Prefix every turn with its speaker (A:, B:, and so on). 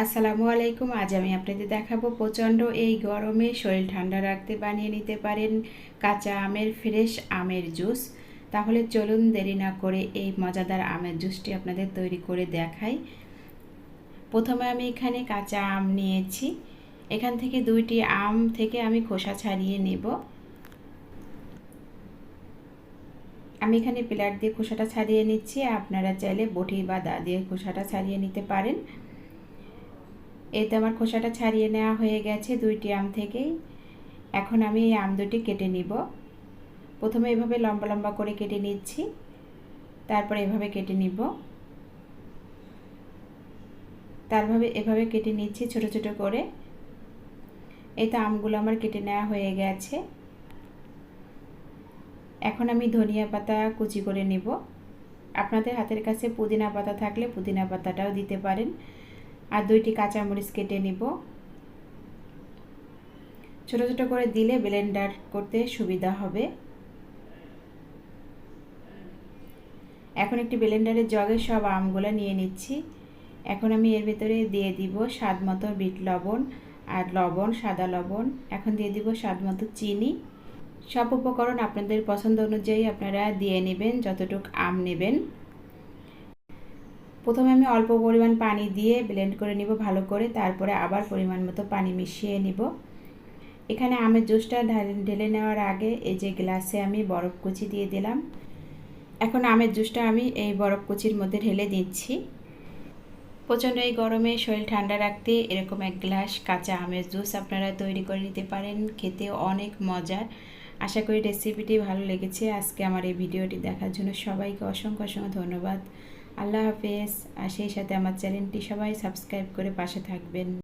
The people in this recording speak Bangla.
A: আসসালামু আলাইকুম। আজ আমি আপনাদের দেখাবো প্রচণ্ড এই গরমে শরীর ঠান্ডা রাখতে বানিয়ে নিতে পারেন কাঁচা আমের ফ্রেশ আমের জুস। তাহলে চলুন দেরি না করে এই মজাদার আমের জুসটি আপনাদের তৈরি করে দেখাই। প্রথমে আমি এখানে কাঁচা আম নিয়েছি। এখান থেকে 2টি আম থেকে আমি খোসা ছাড়িয়ে নেব। আমি এখানে পিলার দিয়ে খোসাটা ছাড়িয়ে নিচ্ছি, আপনারা চাইলে বটি বা দা দিয়ে খোসাটা ছাড়িয়ে নিতে পারেন। এই তো আমার খোসাটা ছাড়িয়ে নেওয়া হয়ে গেছে 2টি আম থেকেই। এখন আমি এই আম দুটি কেটে নিব। প্রথমে এভাবে লম্বা লম্বা করে কেটে নিচ্ছি, তারপর এভাবে কেটে নিব, এভাবে কেটে নিচ্ছি ছোট ছোট করে। এই তো আমগুলো আমার কেটে নেওয়া হয়ে গেছে। এখন আমি ধনিয়া পাতা কুচি করে নিব। আপনাদের হাতের কাছে পুদিনা পাতা থাকলে পুদিনা পাতাটাও দিতে পারেন। আর 2টি কাঁচামরিচ কেটে নিব। ছোট ছোট করে দিলে ব্লেন্ডার করতে সুবিধা হবে। এখন একটি ব্লেন্ডারের জগে সব আমগুলো নিয়ে নিচ্ছি। এখন আমি এর ভিতরে দিয়ে দিব স্বাদ মতো বিট লবণ আর লবণ, সাদা লবণ। এখন দিয়ে দিব স্বাদ মতো চিনি। সব উপকরণ আপনাদের পছন্দ অনুযায়ী আপনারা দিয়ে নেবেন যতটুকু আম নেবেন। প্রথমে আমি অল্প পরিমাণ পানি দিয়ে ব্লেন্ড করে নিব ভালো করে, তারপরে আবার পরিমাণ মতো পানি মিশিয়ে নিব। এখানে আমের জুসটা ঢেলে নেওয়ার আগে এই যে গ্লাসে আমি বরফ কুচি দিয়ে দিলাম। এখন আমের জুসটা আমি এই বরফ কুচির মধ্যে ঢেলে দিচ্ছি। প্রচণ্ড এই গরমে শরীর ঠান্ডা রাখতে এরকম এক গ্লাস কাঁচা আমের জুস আপনারা তৈরি করে নিতে পারেন, খেতে অনেক মজার। আশা করি রেসিপিটি ভালো লেগেছে। আজকে আমার এই ভিডিওটি দেখার জন্য সবাইকে অসংখ্য অসংখ্য ধন্যবাদ। আল্লাহ হাফেজ। আর সেই সাথে আমার চ্যানেলটি সবাই সাবস্ক্রাইব করে পাশে থাকবেন।